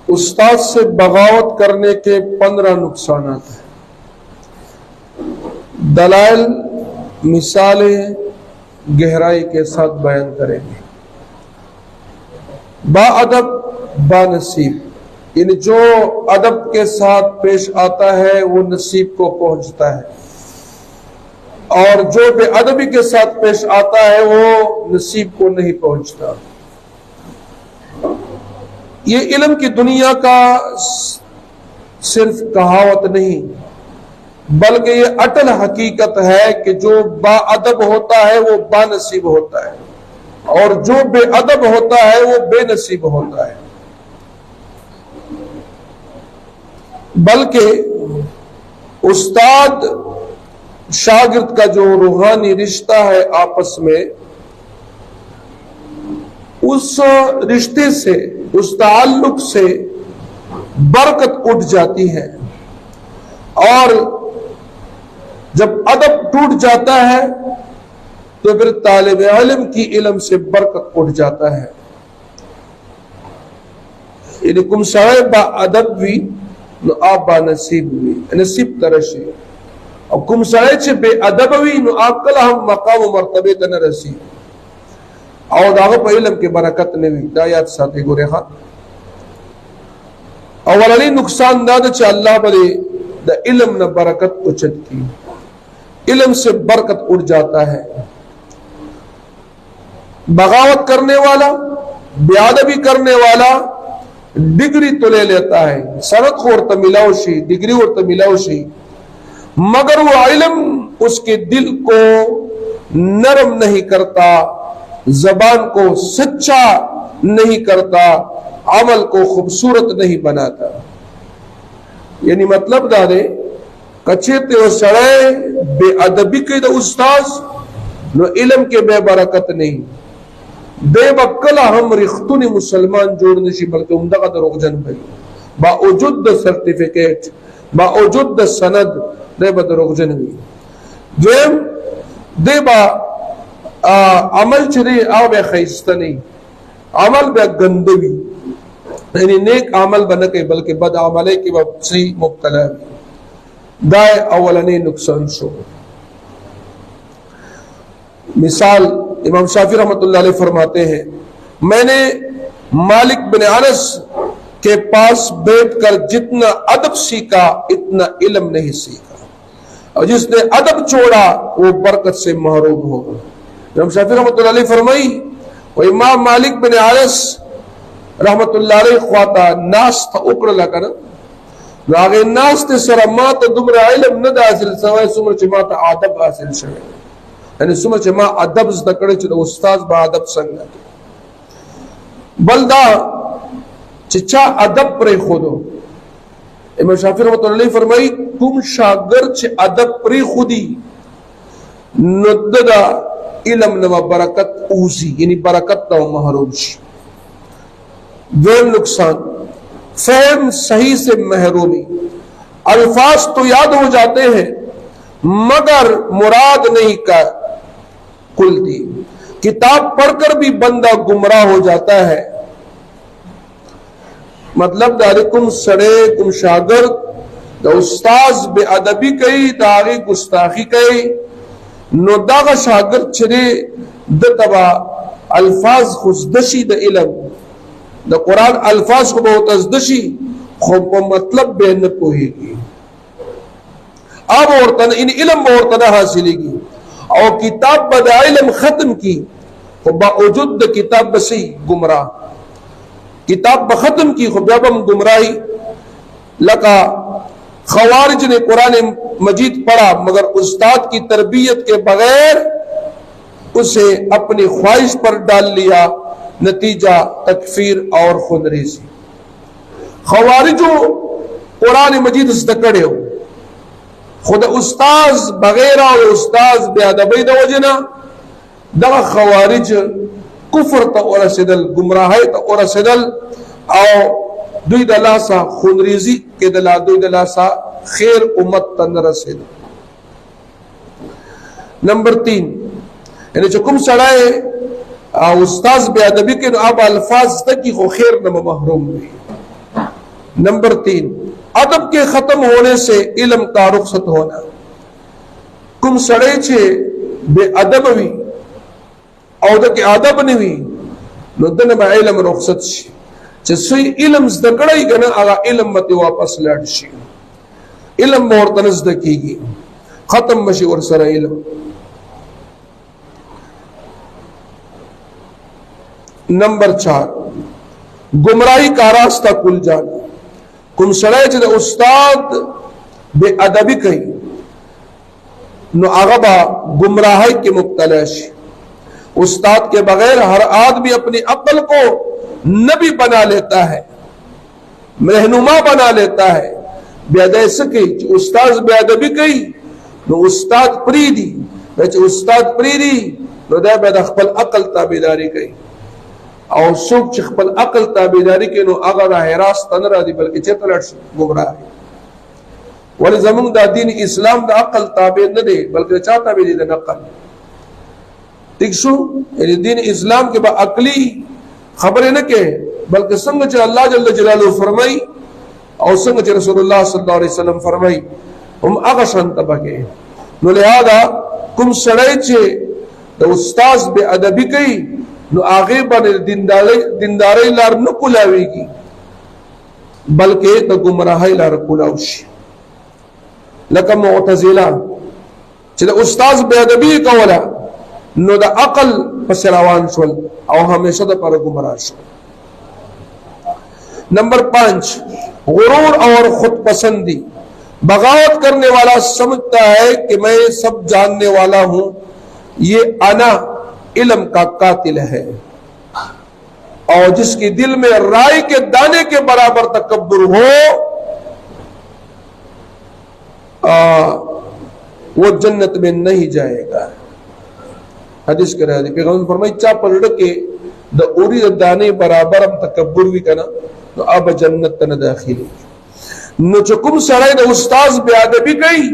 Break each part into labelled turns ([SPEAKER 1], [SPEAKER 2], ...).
[SPEAKER 1] उस्ताद से बगावत करने के 15 नुकसान हैं। दलाइल मिसालें गहराई के साथ बयान करेंगे। बाअदब बानसीब, यानी जो अदब के साथ पेश आता है वो नसीब को पहुंचता है, और जो बेअदबी के साथ पेश आता है वो नसीब को नहीं पहुंचता। ये इल्म की दुनिया का सिर्फ कहावत नहीं, बल्कि ये अटल हकीकत है कि जो बाअदब होता है वो बानसीब होता है, और जो बेअदब होता है वो बेनसीब होता है। बल्कि उस्ताद शागिर्द का जो रूहानी रिश्ता है आपस में, उस रिश्ते से, उस ताल्लुक से बरकत उठ जाती है, और जब अदब टूट जाता है तो फिर तालिब इल्म की इल्म से बरकत उठ जाता है। यानी कुम सवाए बा अदब भी नो आप बा नसीब भी नसीब तरशी, और कुम सवाए बे अदब भी नो आप कल हम मकाम मर्तबे तन रसी, और दागो पर इल्म के बरकत ने भी दायात साथे गोरे खान। अवली नुकसान दाद च अल्लाह बले द इल्म न बरकत उचत की, इल्म से बरकत उड़ जाता है। बगावत करने वाला, बेअदबी करने वाला डिग्री तो ले लेता है, सबक और तमिलाउशी, डिग्री और तमिलाउशी, मगर वो इल्म उसके दिल को नरम नहीं करता, जबान को सच्चा नहीं करता, अमल को खूबसूरत नहीं बनाता। यानी मतलब दादे कच्चे ते सड़े बेअदबी के द उस्ताद नो इल्म के बेबरकत नहीं, बेबकला हम रिख्तुनी मुसलमान जोड़ने शी, बल्कि उम्दा का दरोगजन भाई बावजूद सर्टिफिकेट, बावजूद सनद दे बदरोगजन हुई। द्वेम दे बा अमल चले आओ बे खैस्ता नहीं, अमल बे गंदगी, यानी नेक अमल बन के बल्कि बद अमले की वसी मुब्तला दाए अवलने नुकसान शो। मिसाल इमाम शाफी रहमतुल्लाह अलैह फरमाते हैं, मैंने मालिक बिन अनस के पास बैठकर जितना अदब सीखा इतना इल्म नहीं सीखा, और जिसने अदब छोड़ा वो बरकत से महरूम होगा। इमाम शाफी रहमतुल्लाह अलैह फरमाई, वो इमाम मालिक बिन अनस रहमतुल्लाह अलैह ख्वाता नास था उकड़ लगा आगे नास ते सरा मा तो दुमरा इल्म न हासिल सवाए सुमर च मा अदब हासिल शवे, यानी सुमर च मा अदब ज़कड़े च उस्ताद बा अदब संग बलदा चिचा अदब पर खुदो। इमाम शाफी रहमतुल्लाह अलैह फरमाई, तुम शागिर्द च अदब पर खुदी नददा इल्म न बरकत उसी, यानी बरकत न महरूम शी। वेल नुकसान फहम सही से महरूमी, अल्फाज तो याद हो जाते हैं मगर मुराद नहीं का खुलती, किताब पढ़कर भी बंदा गुमराह हो जाता है। मतलब दारिकुम सड़े कुम शागिर्द उस्ताज बेअदबी कई दागी गुस्ताखी कई नो दागा शागिर्द छरे दतबा अल्फाज खुजदशी द इल्म द कुरान अल्फाज को बहुत अजदशी खूब मतलब बेन पोहेगी, अब औरतन इन इल्म औरतना हासिलेगी, और किताब बदा इल्म खत्म की तो बावजूद किताब बसी गुमराह, किताब बखत्म की खुबम गुमराही लका। खवारिज ने कुरान मजीद पढ़ा मगर उस्ताद की तरबियत के बगैर उसे अपनी ख्वाहिश पर डाल लिया, नतीजा तकफीर और खुदरेजी। खवारिजो कुरान मजीद दकड़े हो खुद उस्ताज बगैर और उस्ताज बेअदबी द वजना दगा खवारिज कुफर तो और सिदल गुमराह तो और सिदल आओ दुई दलासा खुदरेजी के दला दुई दलासा खैर उम्मत तंदर सिद। नंबर 3 यानी जो कुम सड़ाए उस्ताज बेअदबी के अब अल्फाज तक की खैर न महरूम हुई। नंबर 3, अदब के खत्म होने से इल्म का रुखसत होना। कुम सड़े छे बेअदब हुई और के अदब नहीं हुई नुदन में इल्म रुखसत शी जैसे इल्म ज़कड़ाई गना आगा इल्म मत वापस लड़ शी इल्म मोरतन ज़कीगी खत्म मशी और सरा इल्म। नंबर 4, गुमराही का रास्ता खुल जाना। कुम सड़े चे उस्ताद बेअदबी कही नो आगबा गुमराही के मुब्तला। उस्ताद के बगैर हर आदमी अपनी अक्ल को नबी बना लेता है, रहनुमा बना लेता है। बेअदब सके उस्ताद बेअदबी कही नो उस्ताद प्रीदी वैसे उस्ताद प्रीदी नो दे बेद अखपल अकल ताबेदारी कही और सुख चखपल अकल ताबेदारी के नो अगर रास्त तनरा दी बल्कि चेतलट गुमराह है। वाले जमुन दा दीन इस्लाम दा अकल ताबे न दे बल्कि चाहता भी दे नकल तिकशु यानी दीन इस्लाम के बा अकली खबरें न के बल्कि संग च अल्लाह जल्ल जलालहु फरमाई और संग च रसूलुल्लाह सल्लल्लाहु अलैहि वसल्लम फरमाई हम अगशन तबके नो लिहाजा कुम सड़े छे तो उस्ताद बेअदबी कही नो आगे बने दिनदारी लार न कुलावेगी बल्कि तो गुमराही लार कुलावशी लका मुअतजिला चले उस्ताद बेअदबी कवला नो दा अकल पसरावान शोल और हमेशा दा पर गुमराह शोल। नंबर 5, गुरूर और खुद पसंदी। बगावत करने वाला समझता है कि मैं सब जानने वाला हूं, ये अना इल्म का कातिल है। और जिसकी दिल में राई के दाने के बराबर तकब्बुर हो वो जन्नत में नहीं जाएगा। हदीस करा दी पैगंबर फरमाई चा पलड़ के द उरी दाने बराबर हम तकब्बुर भी करना तो अब जन्नत न दाखिल नो चकुम सड़े द उस्ताद बेअदबी कही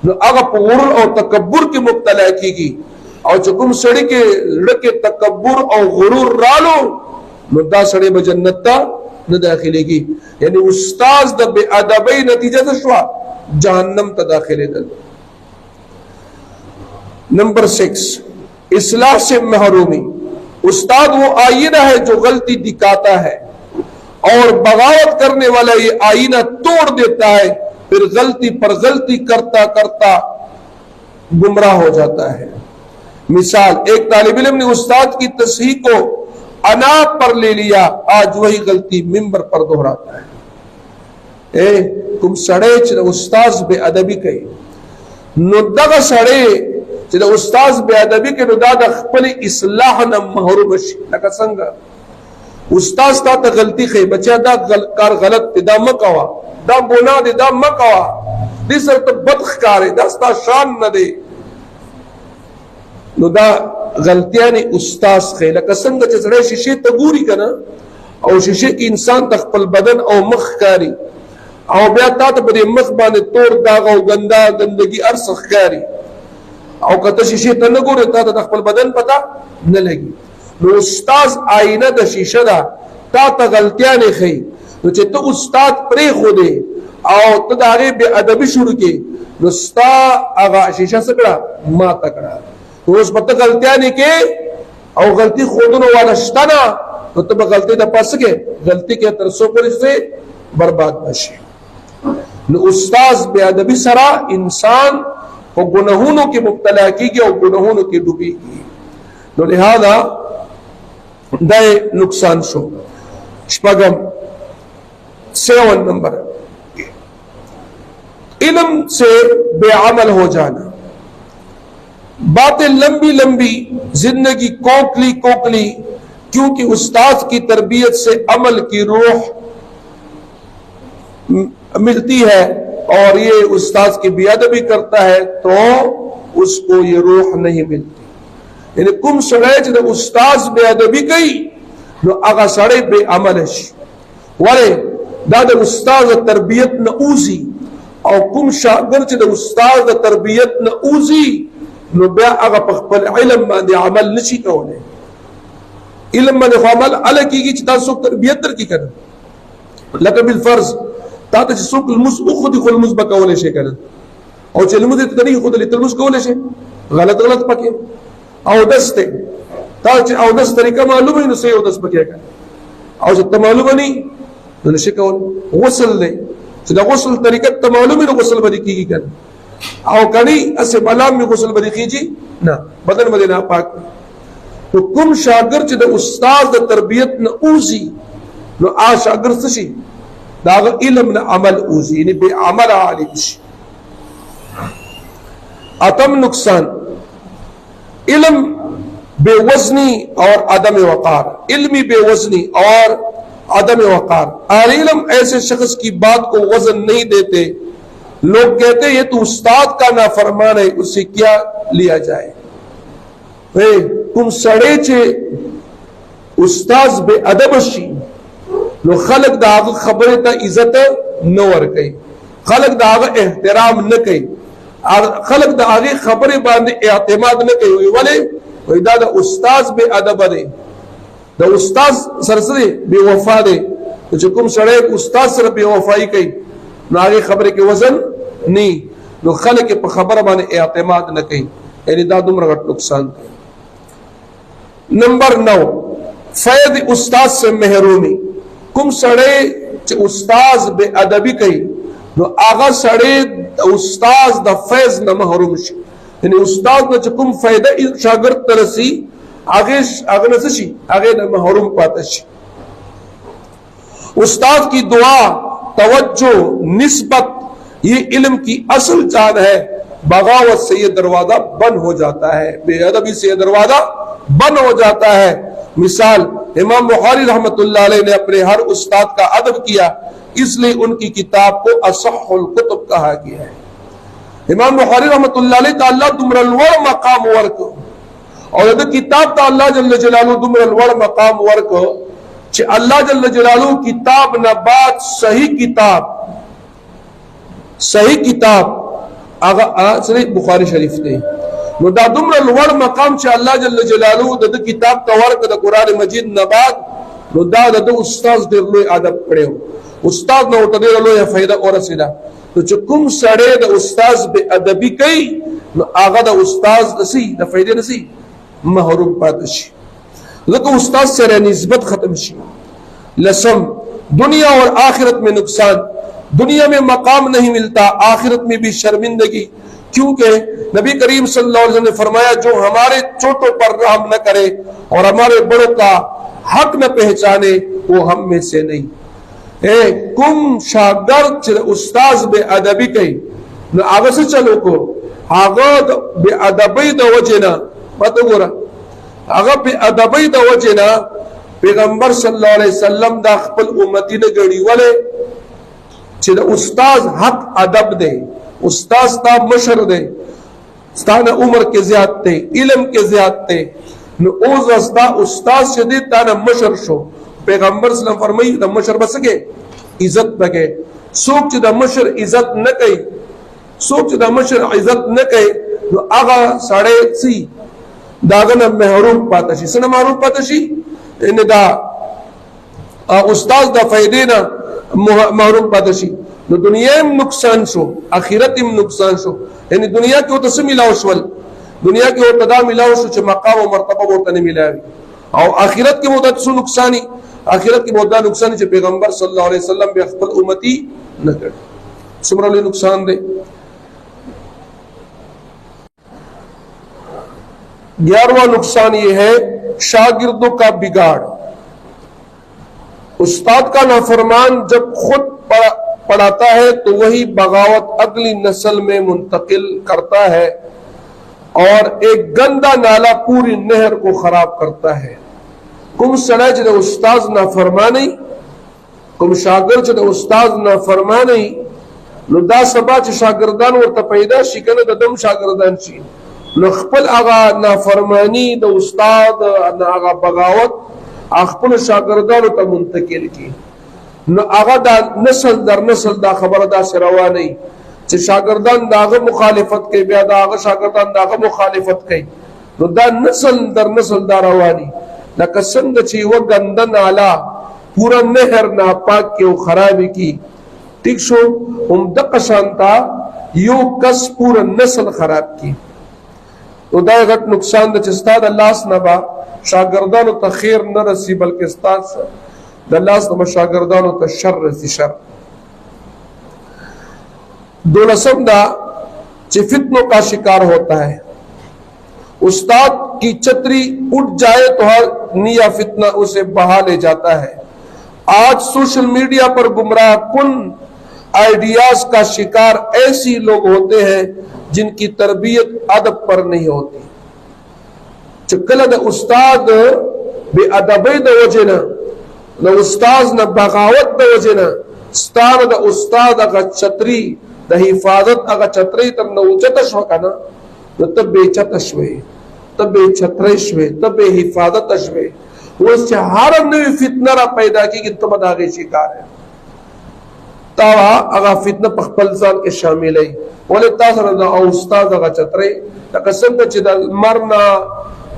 [SPEAKER 1] नो अग गुरूर और तकब्बुर की मुब्तला की और चकुम सड़ी के लड़के तकब्बुर और गुरूर रालो नो दा सड़े ब जन्नत न दाखिलेगी। यानी उस्ताद द बेअदबी नतीजा दशवा जहन्नम त दाखिले दल। नंबर 6, इस्लाह से महरूमी। उस्ताद वो आईना है जो गलती दिखाता है और बगावत करने वाला ये आईना तोड़ देता है, फिर गलती पर गलती करता करता गुमराह हो जाता है। मिसाल, एक तालिब इल्म ने उस्ताद की तस्हीह को अना पर ले लिया, आज वही गलती मिंबर पर दोहराता है। ए तुम सड़े च उस्ताद बेअदबी कही नुदग सड़े च उस्ताद बेअदबी के नुदाद खपल इस्लाह न महरूम लका संग उस्ताद ता त गलती खे बच्चा दा कार गलत दा मकवा दा गुनाह दे दा मकवा दिस तो बदकार है दस्ता शान न दे नुदा गलतियां ने उस्ताद खे लका संग च सड़े शीशे तगूरी कना और शीशे की इंसान तखपल बदन और मखकारी और ब्याता तो बड़े मख बाने तोड़ दागा गंदा गंदगी अरसखकारी और कत शीशे तनगो रहता तो तखपल बदन पता न लगी नो उस्ताद आईना द शीशा दा ता गलतियां ने खई तो चे तो उस्ताद प्रे खोदे और तो आगे बेअदबी शुरू के नुस्ता आगा शीशा सकड़ा मा तकड़ा तो उस पता गलतियां ने के और गलती खोदनो वाला शताना तो तब गलती द पास के गलती के तरसों पर से बर्बाद नशे न उस्ताद बेअदबी सरा इंसान को गुनहूनों की मुब्तला की और गुनहूनों की डूबी की तो लिहाजा दे नुकसान शो। शपगम 7 नंबर, इल्म से बेअमल हो जाना। बातें लंबी लंबी, जिंदगी कोकली कोकली, क्योंकि उस्ताद की तरबियत से अमल की रूह मिलती है और ये उस्ताद की बेअदबी करता है तो उसको ये रूह नहीं मिलती। यानी कुम सड़े उस्ताद बेअदबी कही नो आगा सड़े बेअमल वाले दादा उस्ताद तरबियत न ऊजी और कुम शागिर्द उस्ताद तरबियत न ऊजी नो ब्या आगा पखपल इल्म में अमल नशी कौने इल्म में अमल अलग की चिता सो तरबियत की करना لکه بالفرض تا ته چې څوک لمونځ وخوري خو لمونځ به کولی شي که نه، او چې لمونځ یې ته نه ښودلی ته لمونځ کولی شي؟ غلط پکې. اودس دی، تا چې اودس طریقه معلومه وي نو صحیح اودس پکې کوه، او چې ته معلومه نه وي نو نشي کولی. غسل دی، چې د غسل طریقه ته معلوم وي نو غسل به دې کېږي که نه، او که نه هسې بلام مې غسل به دې کېږي نه، بدن به دې ناپاک. نو کوم شاګرد چې د استاد د تربیت نه اوځي نو هغه شاګرد څه شي؟ د هغه علم نه عمل اوځي، یعنې بې عمله عالم شي. اتم نقصان علم بے وزنی اور عدم وقار، علمی بے وزنی اور عدم وقار. اہل علم ایسے شخص کی بات کو وزن نہیں دیتے، لوگ کہتے یہ تو استاد کا نافرمان ہے، اس سے کیا لیا جائے. کوم سړی چې استاد بے ادب شي نو خلق دا هغه خبره ته عزت نه ورکوي، خلق دا هغه احترام نه کوي، خلق دا هغه خبره باندې اعتماد نه کوي. ولې؟ وای دا د استاد بے ادب دی، د استاد سره سره بے وفا دی. چې کوم سړی استاد سره بے وفائی کوي نو هغه خبره کې وزن نه، نو خلک په خبره باندې اعتماد نه کوي. یعنی دا دومره غټ نقصان دی. نمبر 9 فیض استاد سے محرومی. کوم سړی چې استاد بے ادبی کوي نو هغه سړی استاد د فیض نه محروم شي. یعنی استاد نه چې کوم فائدہ شاګرد ته رسي هغه نه څه شي؟ هغه نه محروم پاتې شي. استاد کی دعا، توجہ، نسبت یہ علم کی اصل جان ہے. بغاوت سے یہ دروازہ بند ہو جاتا ہے، بے ادبی سے یہ دروازہ بند ہو جاتا ہے. مثال امام بخاری رحمۃ اللہ علیہ نے اپنے ہر استاد کا ادب کیا، اس لیے ان کی کتاب کو اصح الکتب کہا گیا ہے. امام بخاری رحمۃ اللہ علیہ ته الله دومره لوړ مقام ورکو، او د کتاب ته الله جل جلاله دومره لوړ مقام ورکو چې الله جل جلاله کتاب نه بعد صحیح کتاب هغه صحیح بخاری شریف دی. نو دا دومره لوړ مقام چې الله جل جلاله د کتاب ته ورکو د قرآن مجید نه بعد، نو دا د استاد ډېر لوی ادب کړی، استاد نه ورته ډېره لویه فایده ورسېده. نو چې کوم سړی د استاد بے ادبی کوي نو هغه د استاد د فایدې نه محروم پاتې شي، ځکه استاد سره نسبت ختم شي. لسم دنیا اور آخرت میں نقصان. دنیا میں مقام نہیں ملتا، آخرت میں بھی شرمندگی، کیونکہ نبی کریم صلی اللہ علیہ وسلم نے فرمایا جو ہمارے چھوٹوں پر رحم نہ کرے اور ہمارے بڑوں کا حق نہ پہچانے وہ ہم میں سے نہیں. کوم شاګرد چې استاد بے ادبی کوي نو هغه څه چلو کو، هغه بے ادبی د وجه نه ماته ګوره، هغه بے ادبی د وجه نه پیغمبر صلی الله علیه وسلم دا خپل امتی نه ګڼي. ولې؟ چې د استاد حق ادب دی، استاد تا مشر دی، ستانه عمر کې زیات دی، علم کې زیات دی، نو اوس استا استاد چې دی تانه مشر شو. پیغمبر صلی الله علیه وسلم فرمایي د مشر بسګه عزت بګه. څوک چې د مشر عزت نه کوي، څوک چې د مشر عزت نه کوي نو هغه سړی سي داغه نه محروم پاتې شي. څنګه محروم پاتې شي؟ ان دا استاد د فائدې نه محروم پاتې شي. نو دنیا هم نقصان شو، آخرت هم نقصان شو. یعنی دنیا کې ورته څه ملاو شول؟ دنیا کې ورته دا ملاو شو چې مقام او مرتبه ورته نه ملاوي، او آخرت کې ورته څه نقصانی؟ آخرت کې ورته نقصان چې پیغمبر صلی الله علیه وسلم به خپل امتی نه کړ. څومره لوی نقصان دی. 11واں نقصان یہ ہے شاگردوں کا بگاڑ. استاد کا نافرمان جب خود پڑھاتا ہے تو وہی بغاوت اگلی نسل میں منتقل کرتا ہے اور ایک گندا نالا پوری نہر کو خراب کرتا ہے. کوم سړی چې د استاد نافرمانی، کوم شاګرد چې د استاد نافرمانی نو دا سبا چې شاګردان ورته پیدا شي کنه د دم شاګردان شي، نو خپل هغه نافرمانی د استاد هغه بغاوت خپل شاګردانو ته منتقل کی. نو هغه دا نسل در نسل دا خبره دا روانه چې شاګردان داغه مخالفت کوي، بیا داغه شاګردان داغه مخالفت کوي، نو دا نسل در نسل دا رواني. لکه څنګه چې یو ګنده نالا पूरा नहर नापाक के खराबी की ठीक शो हम दशानता यो कस पूरा नस्ल खराब की तो दा घट नुकसान द चस्ताद अल्लाह नबा शागिर्दान त खैर न रसी बल्कि उस्ताद द अल्लाह नबा शागिर्दान त शर रसी शर दोलसम दा चे फितनों का शिकार होता है। उस्ताद की छतरी उठ जाए तो हर निया फितना उसे बहा ले जाता है। आज सोशल मीडिया पर गुमराह कुन आइडियाज का शिकार ऐसी लोग होते हैं जिनकी तरबियत अदब पर नहीं होती। चकलद उस्ताद बेअदबी द वजना न उस्ताद न बगावत द वजना स्तान द उस्ताद अगर छतरी द हिफाजत अगर छतरी तर न उचतश वकना न तब बेचतशवे तब बेछत्रशवे तब बेहिफाजतशवे वो हर नई फितना रा पैदा की कि तुम आगे शिकार है तावा अगर फितना पखपलसान के शामिल है बोले तासर द उस्ताद अगर छतरे तकसम के चिदल मरना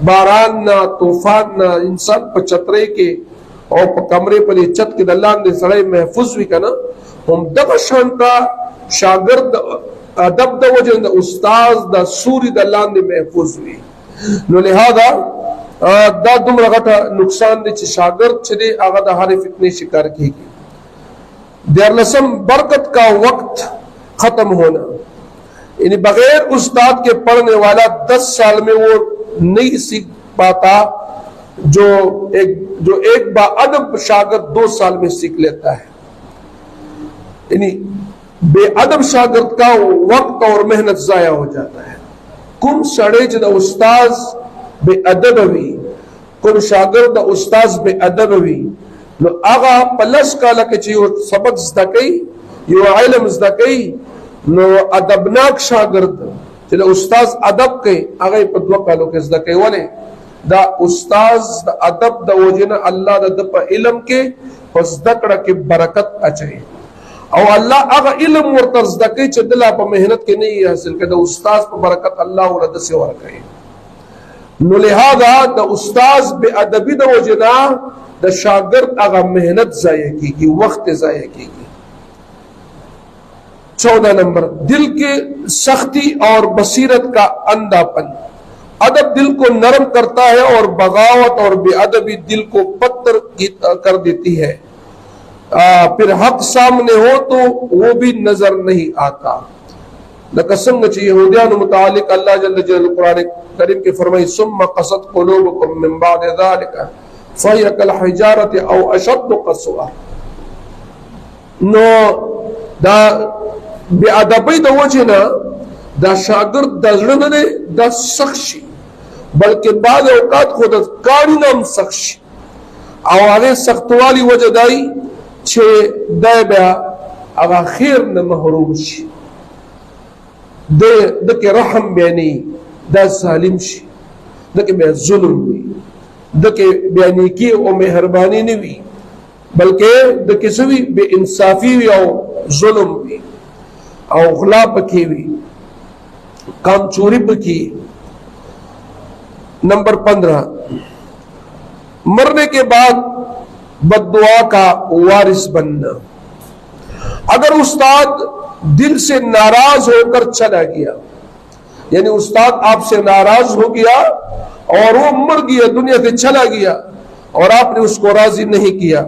[SPEAKER 1] बारान ना तूफान ना इंसान पर छतरे के और कमरे पर छत के दलान ने सड़े महफूज भी करना हम दब शांता शागिर्द अदब द वजन उस्ताद द सूरी दलान ने महफूज हुई नो लिहाजा दा दुम रगटा नुकसान दे शागिर्द छदे आगा द हर फितने शिकार कीगी देर लसम बरकत का वक्त खत्म होना यानी बगैर उस्ताद के पढ़ने वाला 10 साल में वो नहीं सीख पाता जो एक बाअदब शागिर्द 2 साल में सीख लेता है। यानी बेअदब शागिर्द का वक्त और मेहनत जाया हो जाता है। कुम सड़े जद उस्ताद बेअदब भी कुम शागिर्द उस्ताद बेअदब भी नो आगा पलस का लके चाहिए सबक ज़दकई यो इल्म ज़दकई नो अदबनाक शागिर्द चलो उस्ताद अदब के आगे पदवा कालो के ज़दकई वाले दा उस्ताद दा अदब दा वजना अल्लाह दा द इल्म के ज़दकड़ा के बरकत अचे और अल्लाह अगर इल्म और तर्ज़दकई चदला पर मेहनत के नहीं हासिल के दा उस्ताद पर बरकत अल्लाह और अद से वरकई नो लिहाजा दा उस्ताद बेअदबी दा वजना द शागिर्द अगर मेहनत ज़ाया कीगी वक्त ज़ाया कीगी। 14 नंबर दिल के सख्ती और बसीरत का अंधापन। अदब दिल को नरम करता है और बगावत और बेअदबी दिल को पत्थर कर देती है। फिर हक सामने हो तो वो भी नजर नहीं आता। कसम यहूदियान मुतालिक अल्लाह जल्ल जलालहू कुरान करीम के फरमाई सुम्मा क़सत क़ुलूबुकुम मिन बाद ज़ालिका फ़हिय कल हिजारति औ अशद्दु क़स्वा। नो दा बेअदबी द वजना दा शागिर्द दजड़ने दा सख्शी बल्कि बाद औकात खुद काड़ी नाम सख्शी और आगे सख्त वाली वजह दाई छे दायबा अगा खैर न महरूम शी दे के रहम बेनी दा सालिम शी दे बे जुल्म हुई दे बेनी की ओ मेहरबानी नहीं हुई बल्कि दे किसी बे इंसाफी हुई और जुल्म हुई और खुला पकी हुई काम चोरी पकी। नंबर 15 मरने के बाद बद्दुआ का वारिस बनना। अगर उस्ताद दिल से नाराज होकर चला गया यानी उस्ताद आपसे नाराज हो गया और वो मर गया दुनिया से चला गया और आपने उसको राजी नहीं किया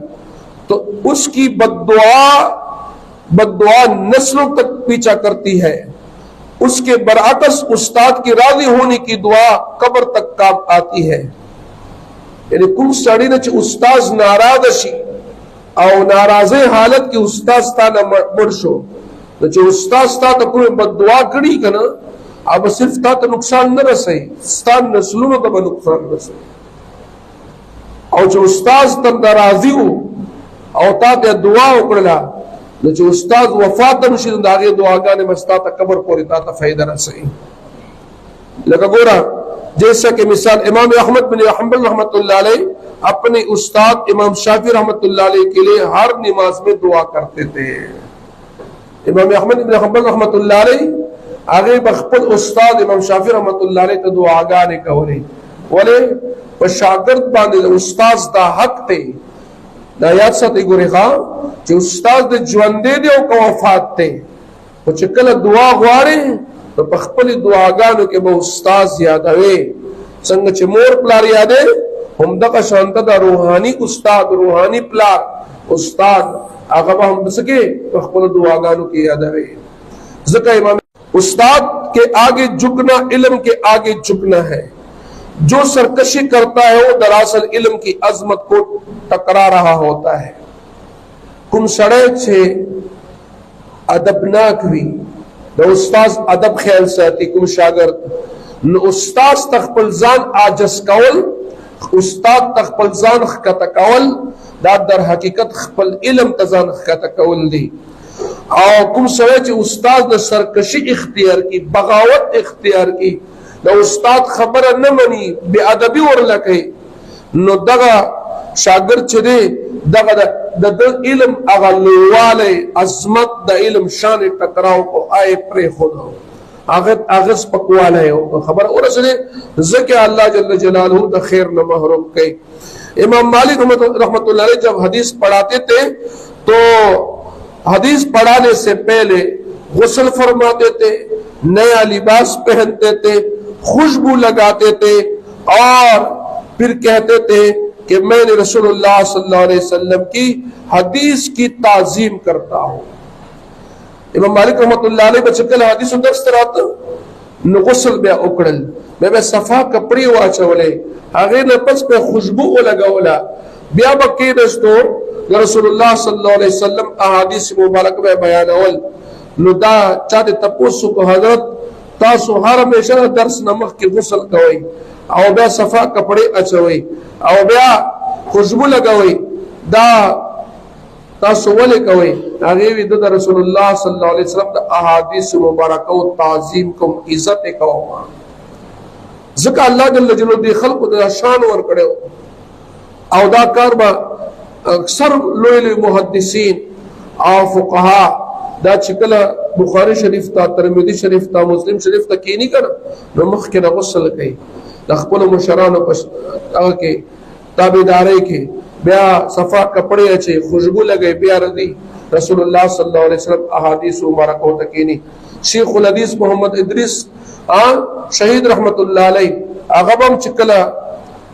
[SPEAKER 1] तो उसकी बद्दुआ नस्लों तक पीछा करती है। उसके बरअक्स उस्ताद की राजी होने की दुआ कब्र तक काम आती है। यानी कुल सड़ी न उस्ताद नाराजशी और नाराजे हालत की उस्ताद स्ताना मरशो तो उस्ताद स्ता तो कोई बद्दुआ करी कना अब सिर्फ ता तो नुकसान न रसे स्तान नस्लों में तो नुकसान रसे और जो उस्ताद तन नाराजी हो और ता ते दुआ उकड़ला जो उस्ताद वफात मुशीद आगे दुआगा ने मस्ता तक कब्र को रिता ता फायदा रसे लगा गोरा जैसा कि मिसाल इमाम अहमद बिन हंबल रहमतुल्लाह अलैह अपने उस्ताद इमाम शाफी रहमतुल्लाह अलैह के लिए हर नमाज में दुआ करते थे। इमाम अहमद बिन हंबल रहमतुल्लाह अलैह आगे बखपल उस्ताद इमाम शाफी रहमतुल्लाह अलैह तो दुआगा ने कहो बोले शागिर्द बांधे उस्ताद दा हक थे دا یاد ساتي ګوري ښا چې استاد د ژوند دی او کو وفات ته او چې کله دعا غواړي نو په خپل دعاګانو کې به استاد یادوي څنګه چې مور پلار یادې هم دغه شانته د روحاني استاد روحاني پلار استاد هغه به هم دسکه په خپل دعاګانو کې یادوي ځکه امام استاد के आगे झुकना इल्म के आगे झुकना है जो सरकशी करता है वो दरअसल इल्म की अजमत को टकरा रहा होता है कुम सड़े छे अदबनाक हुई द उस्ताद अदब ख्याल साथी कुम शागिर्द न उस्ताद तखपल जान आजस कौल उस्ताद तखपल जान खत कौल दा दर हकीकत खपल इल्म तजान खत कौल दी और कुम सवे चे उस्ताद ने सरकशी इख्तियार की बगावत इख्तियार की न उस्ताद खबर न मनी बेअदबी और लके नो दगा शागिर्द छदे दगा द इल्म अगलवाले अजमत द इल्म शान टकराव को आए प्रे खुदा आगत आगस पकवाले हो खबर और असले ज़के अल्लाह जल्ल जलालहू द खैर न महरूम के इमाम मालिक रहमतुल्लाह अलैह जब हदीस पढ़ाते थे तो हदीस पढ़ाने से पहले गुस्ल फरमाते थे नया लिबास पहनते थे खुशबू लगाते थे और फिर कहते थे कि मैंने रसूलुल्लाह सल्लल्लाहु अलैहि वसल्लम की हदीस की ताजीम करता हूँ इमाम मालिक रहमतुल्लाह अलैह बचकल हदीस दर्स कराता न गुस्ल बे उकड़ल बे सफा कपड़ी वाचवले आगे न पस पे खुशबू लगावला बिया बके दस्तो रसूलुल्लाह सल्लल्लाहु अलैहि वसल्लम अहादीस मुबारक में बयान अवल नुदा चाहते तपोसु को हजरत तासु हर हमेशा दर्स नमक के गुस्ल कवई औ बे सफा कपड़े अचवई औ बे खुशबू लगवई दा तासु वले कवई आगे भी द रसूलुल्लाह सल्लल्लाहु अलैहि वसल्लम द अहादीस मुबारक को ताजीम को इज्जत को ज़का अल्लाह जल्ल जलालहू दी खल्क द शान वर कड़े औ दा कार बा अक्सर लोयल मुहद्दिसीन और फुक़हा दा चिकला बुखारी शरीफ ता तिरमिज़ी शरीफ ता मुस्लिम शरीफ ता की नहीं कर न मुख के गुस्ल कई लखपल मुशरान के ताबेदारे के बिया सफा कपड़े अच्छे खुशबू लगे बिया रदी रसूलुल्लाह सल्लल्लाहु अलैहि वसल्लम अहादीस मुबारक हो तकीनी शेखुल हदीस मोहम्मद इदरीस शहीद रहमतुल्लाह अलैह अगबम चिकला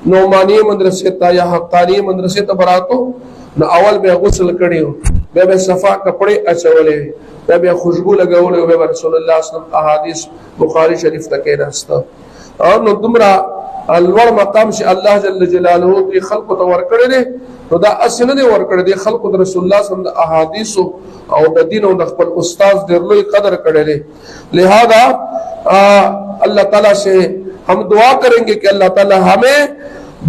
[SPEAKER 1] नौमानी मदरसे ता या हक्कानी मदरसे ता बरातो न अवल बे गुस्ल कड़ियो बे सफा कपड़े अचवले बे खुशबू लगावले बे रसूलुल्लाह सल्लल्लाहु अलैहि वसल्लम अहादीस बुखारी शरीफ तक रास्ता और न तुमरा अलवर मकाम से अल्लाह जल्ल जलालहू दी खल्क तो वर करे ने तो दा असल ने वर करे दे खल्क रसूलुल्लाह सल्लल्लाहु अलैहि वसल्लम अहादीस और द दिन और खपल उस्ताद देरलो कदर करे ने लिहाजा अल्लाह ताला से हम दुआ करेंगे कि अल्लाह ताला हमें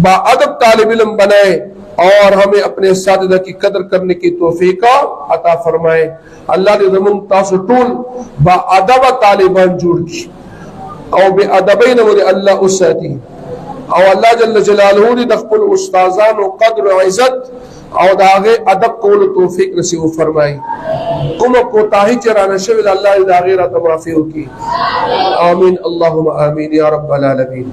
[SPEAKER 1] बाअदब तालिब इल्म बनाए और हमें अपने साथिदा की कदर करने की तौफीक अता फरमाए अल्लाह ने जमुन तासु टूल बाअदब तालिबान जुड़ की और बेअदबैन मुझे अल्लाह उस्साती और अल्लाह जल्ल जलालहू ने दखपुल उस्ताजान और कद्र और इज्जत और दागे अदब कौल तौफीक नसीब फरमाई कुम कोताही चराना शविल अल्लाह दागे रात माफी की आमीन अल्लाहुम्मा आमीन या रब्बल आलमीन।